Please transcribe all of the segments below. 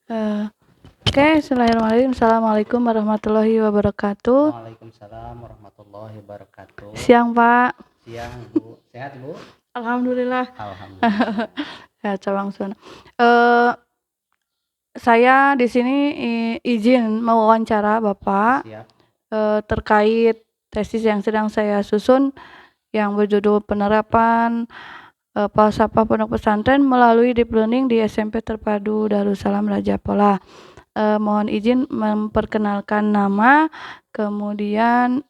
Eh, Oke, Bismillahirrahmanirrahim. Assalamualaikum warahmatullahi wabarakatuh. Waalaikumsalam warahmatullahi wabarakatuh. Siang, Pak. Siang, Bu. Sehat, Bu? Alhamdulillah. Alhamdulillah. Ya, cabang Sun. Eh, saya di sini izin mewawancara Bapak Siap. terkait tesis yang sedang saya susun yang berjudul penerapan falsafah pondok pesantren melalui deep learning di SMP Terpadu Darussalam Raja Pola. Mohon izin memperkenalkan nama, kemudian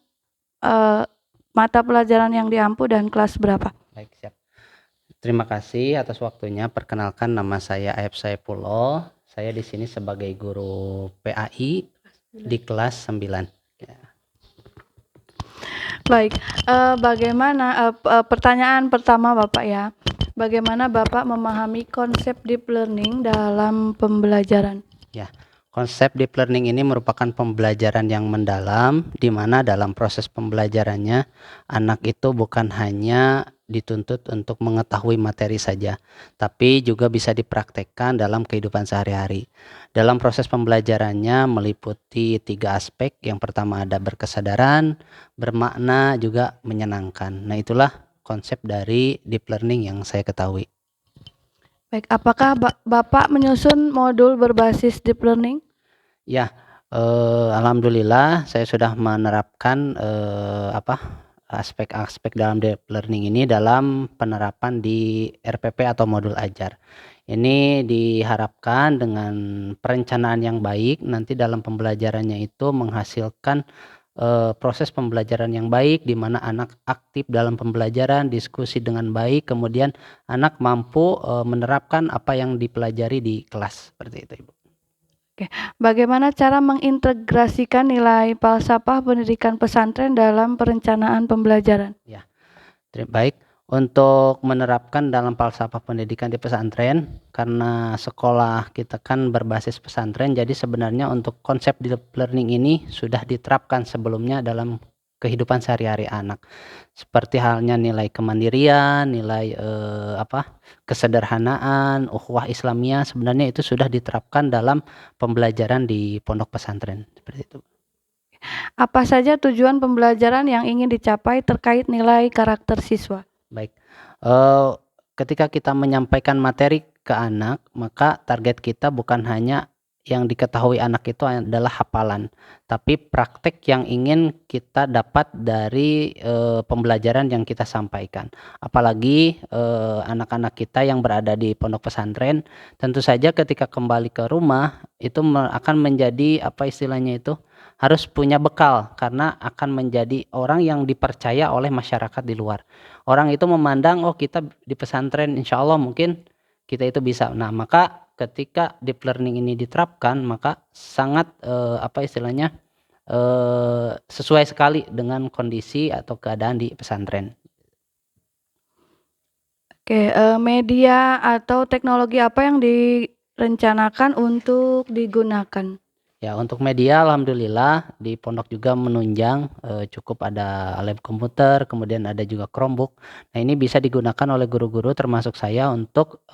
mata pelajaran yang diampu dan kelas berapa. Baik, siap. Terima kasih atas waktunya. Perkenalkan, nama saya Aep Saipullah. Saya di sini sebagai guru PAI di kelas 9. Ya. Baik, bagaimana pertanyaan pertama Bapak ya. Bagaimana Bapak memahami konsep deep learning dalam pembelajaran? Ya, konsep deep learning ini merupakan pembelajaran yang mendalam, di mana dalam proses pembelajarannya anak itu bukan hanya dituntut untuk mengetahui materi saja, tapi juga bisa dipraktekkan dalam kehidupan sehari-hari. Dalam proses pembelajarannya meliputi 3 aspek. Yang pertama ada berkesadaran, bermakna, juga menyenangkan. Nah, itulah konsep dari deep learning yang saya ketahui. Baik, apakah Bapak menyusun modul berbasis deep learning? Ya, alhamdulillah saya sudah menerapkan aspek-aspek dalam deep learning ini dalam penerapan di RPP atau modul ajar. Ini diharapkan dengan perencanaan yang baik nanti dalam pembelajarannya itu menghasilkan proses pembelajaran yang baik, di mana anak aktif dalam pembelajaran, diskusi dengan baik, kemudian anak mampu menerapkan apa yang dipelajari di kelas, seperti itu, Ibu. Oke, bagaimana cara mengintegrasikan nilai falsafah pendidikan pesantren dalam perencanaan pembelajaran? Ya, baik. Untuk menerapkan dalam falsafah pendidikan di pesantren, karena sekolah kita kan berbasis pesantren, jadi sebenarnya untuk konsep deep learning ini sudah diterapkan sebelumnya dalam kehidupan sehari-hari anak. Seperti halnya nilai kemandirian, nilai kesederhanaan, ukhuwah Islamiyah, sebenarnya itu sudah diterapkan dalam pembelajaran di pondok pesantren, seperti itu. Apa saja tujuan pembelajaran yang ingin dicapai terkait nilai karakter siswa? Baik, ketika kita menyampaikan materi ke anak, maka target kita bukan hanya yang diketahui anak itu adalah hafalan, tapi praktek yang ingin kita dapat dari pembelajaran yang kita sampaikan. Apalagi anak-anak kita yang berada di pondok pesantren, tentu saja ketika kembali ke rumah itu akan menjadi apa istilahnya itu, harus punya bekal karena akan menjadi orang yang dipercaya oleh masyarakat di luar. Orang itu memandang, oh kita di pesantren insya Allah mungkin kita itu bisa. Nah, maka ketika deep learning ini diterapkan, maka sangat sesuai sekali dengan kondisi atau keadaan di pesantren. Oke, media atau teknologi apa yang direncanakan untuk digunakan? Ya, untuk media alhamdulillah di pondok juga menunjang cukup ada lab komputer, kemudian ada juga Chromebook. Nah, ini bisa digunakan oleh guru-guru termasuk saya untuk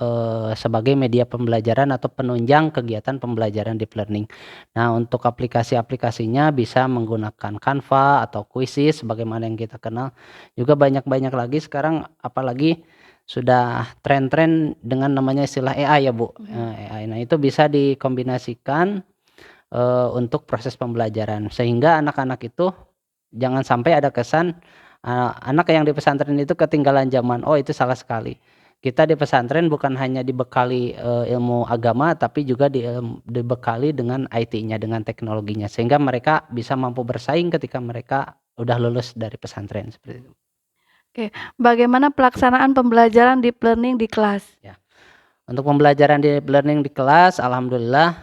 sebagai media pembelajaran atau penunjang kegiatan pembelajaran deep learning. Nah, untuk aplikasi-aplikasinya bisa menggunakan Canva atau Quizzes sebagaimana yang kita kenal. Juga banyak-banyak lagi sekarang, apalagi sudah tren-tren dengan namanya istilah AI ya, Bu. AI. Nah, itu bisa dikombinasikan untuk proses pembelajaran sehingga anak-anak itu jangan sampai ada kesan anak yang di pesantren itu ketinggalan zaman. Oh, itu salah sekali. Kita di pesantren bukan hanya dibekali ilmu agama, tapi juga dibekali dengan IT-nya, dengan teknologinya, sehingga mereka bisa mampu bersaing ketika mereka udah lulus dari pesantren, seperti itu. Oke, bagaimana pelaksanaan pembelajaran deep learning di kelas? Ya. Untuk pembelajaran deep learning di kelas, alhamdulillah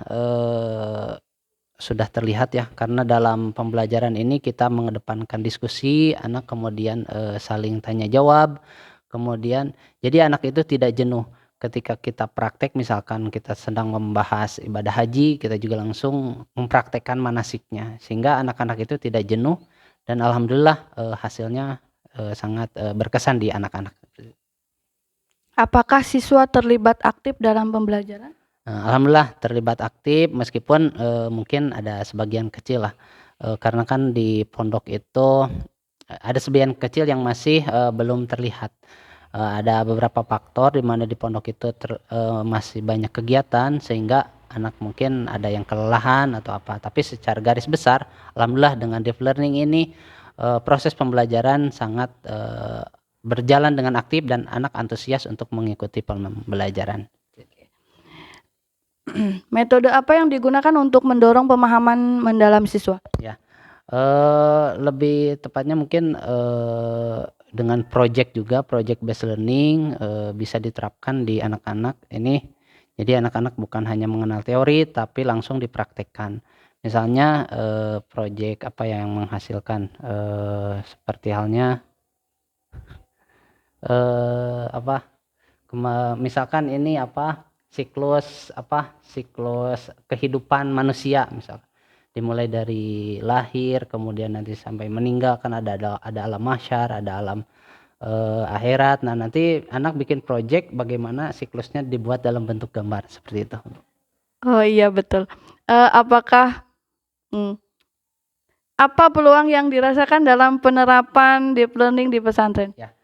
sudah terlihat ya, karena dalam pembelajaran ini kita mengedepankan diskusi, anak kemudian saling tanya jawab, kemudian jadi anak itu tidak jenuh ketika kita praktek. Misalkan kita sedang membahas ibadah haji, kita juga langsung mempraktekkan manasiknya sehingga anak-anak itu tidak jenuh, dan alhamdulillah hasilnya sangat berkesan di anak-anak. Apakah siswa terlibat aktif dalam pembelajaran? Alhamdulillah terlibat aktif meskipun mungkin ada sebagian kecil lah, karena kan di pondok itu ada sebagian kecil yang masih belum terlihat. Ada beberapa faktor di mana di pondok itu masih banyak kegiatan sehingga anak mungkin ada yang kelelahan atau apa. Tapi secara garis besar, alhamdulillah dengan deep learning ini proses pembelajaran sangat berjalan dengan aktif dan anak antusias untuk mengikuti pembelajaran. Metode apa yang digunakan untuk mendorong pemahaman mendalam siswa? Ya, lebih tepatnya mungkin dengan project juga, project based learning bisa diterapkan di anak-anak ini. Jadi anak-anak bukan hanya mengenal teori tapi langsung dipraktekkan. Misalnya project apa yang menghasilkan seperti halnya misalkan ini siklus kehidupan manusia, misal dimulai dari lahir kemudian nanti sampai meninggal, kan ada alam mahsyar, ada alam akhirat. Nah, nanti anak bikin project bagaimana siklusnya dibuat dalam bentuk gambar seperti itu. Oh iya betul. Apakah apa peluang yang dirasakan dalam penerapan deep learning di pesantren? Ya,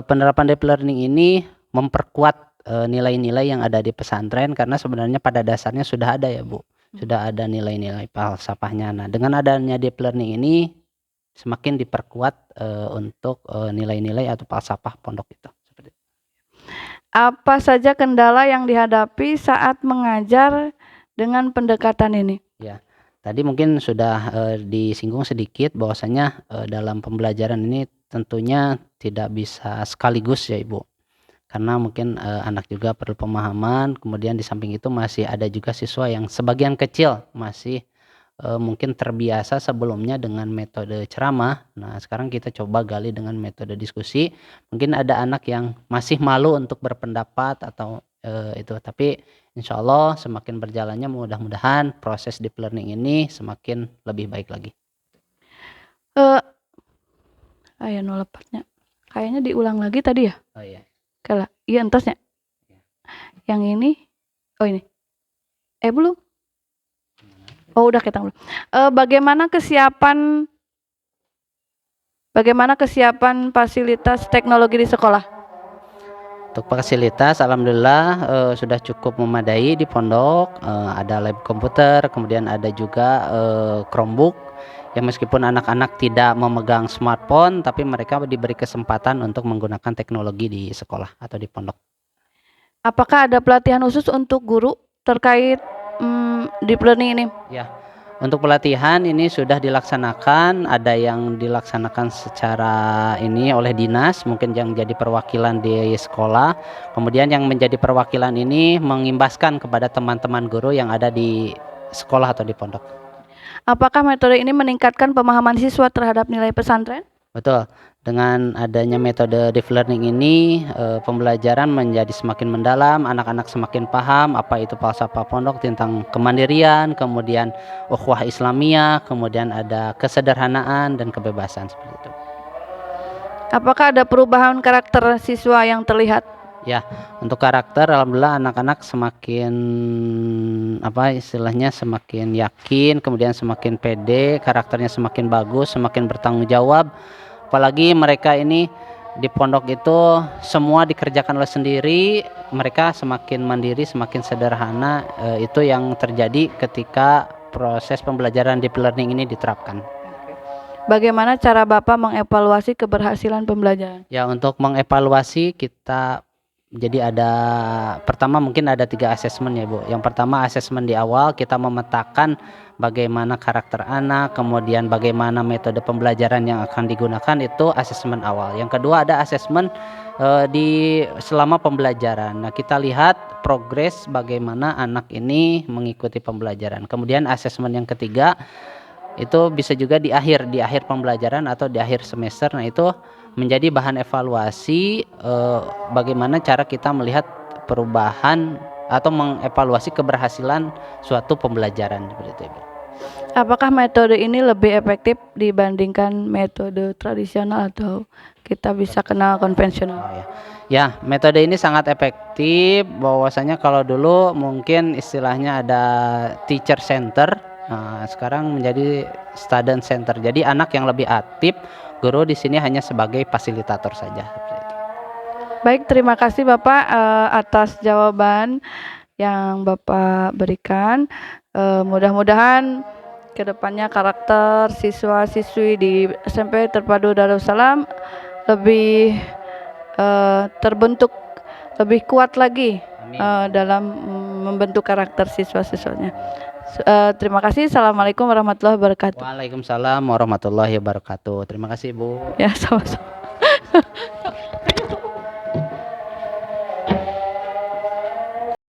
penerapan deep learning ini memperkuat nilai-nilai yang ada di pesantren, karena sebenarnya pada dasarnya sudah ada ya Bu, sudah ada nilai-nilai falsafahnya. Nah, dengan adanya deep learning ini semakin diperkuat untuk nilai-nilai atau falsafah pondok itu. Seperti itu. Apa saja kendala yang dihadapi saat mengajar dengan pendekatan ini? Ya, tadi mungkin sudah disinggung sedikit bahwasanya dalam pembelajaran ini tentunya tidak bisa sekaligus ya Ibu, karena mungkin anak juga perlu pemahaman. Kemudian di samping itu masih ada juga siswa yang sebagian kecil masih mungkin terbiasa sebelumnya dengan metode ceramah. Nah, sekarang kita coba gali dengan metode diskusi. Mungkin ada anak yang masih malu untuk berpendapat atau itu, tapi insya Allah semakin berjalannya mudah-mudahan proses deep learning ini semakin lebih baik lagi. Aya nu lepatnya. Kayaknya diulang lagi tadi ya? Oh iya. Kala, iya entasnya. Yang ini, oh ini. Belum. Oh udah kita belum. Bagaimana kesiapan fasilitas teknologi di sekolah? Untuk fasilitas alhamdulillah sudah cukup memadai di pondok. Ada lab komputer, kemudian ada juga Chromebook. Ya, meskipun anak-anak tidak memegang smartphone tapi mereka diberi kesempatan untuk menggunakan teknologi di sekolah atau di pondok. Apakah ada pelatihan khusus untuk guru terkait deep learning ini? Ya, untuk pelatihan ini sudah dilaksanakan. Ada yang dilaksanakan secara ini oleh dinas, mungkin yang jadi perwakilan di sekolah. Kemudian yang menjadi perwakilan ini mengimbaskan kepada teman-teman guru yang ada di sekolah atau di pondok. Apakah metode ini meningkatkan pemahaman siswa terhadap nilai pesantren? Betul. Dengan adanya metode deep learning ini, pembelajaran menjadi semakin mendalam, anak-anak semakin paham apa itu falsafah pondok tentang kemandirian, kemudian ukhuwah Islamiyah, kemudian ada kesederhanaan dan kebebasan seperti itu. Apakah ada perubahan karakter siswa yang terlihat? Ya, untuk karakter alhamdulillah anak-anak semakin semakin yakin, kemudian semakin pede, karakternya semakin bagus, semakin bertanggung jawab. Apalagi mereka ini di pondok itu semua dikerjakan oleh sendiri, mereka semakin mandiri, semakin sederhana. Itu yang terjadi ketika proses pembelajaran deep learning ini diterapkan. Bagaimana cara Bapak mengevaluasi keberhasilan pembelajaran? Ya, untuk mengevaluasi kita jadi pertama mungkin ada 3 asesmen ya Bu. Yang pertama asesmen di awal, kita memetakan bagaimana karakter anak, kemudian bagaimana metode pembelajaran yang akan digunakan, itu asesmen awal. Yang kedua ada asesmen selama pembelajaran. Nah, kita lihat progres bagaimana anak ini mengikuti pembelajaran. Kemudian asesmen yang ketiga itu bisa juga di akhir pembelajaran atau di akhir semester. Nah, itu menjadi bahan evaluasi bagaimana cara kita melihat perubahan atau mengevaluasi keberhasilan suatu pembelajaran seperti itu, Ibu. Apakah metode ini lebih efektif dibandingkan metode tradisional atau kita bisa kenal konvensional? Oh, ya. Ya, metode ini sangat efektif. Bahwasanya kalau dulu mungkin istilahnya ada teacher center, nah, sekarang menjadi student center. Jadi anak yang lebih aktif, guru di sini hanya sebagai fasilitator saja. Seperti itu. Baik, terima kasih Bapak atas jawaban yang Bapak berikan. Mudah-mudahan kedepannya karakter siswa-siswi di SMP Terpadu Darussalam lebih terbentuk lebih kuat lagi dalam membentuk karakter siswa-siswanya. Terima kasih. Assalamualaikum warahmatullahi wabarakatuh. Waalaikumsalam warahmatullahi wabarakatuh. Terima kasih, Bu. Ya, sama-sama.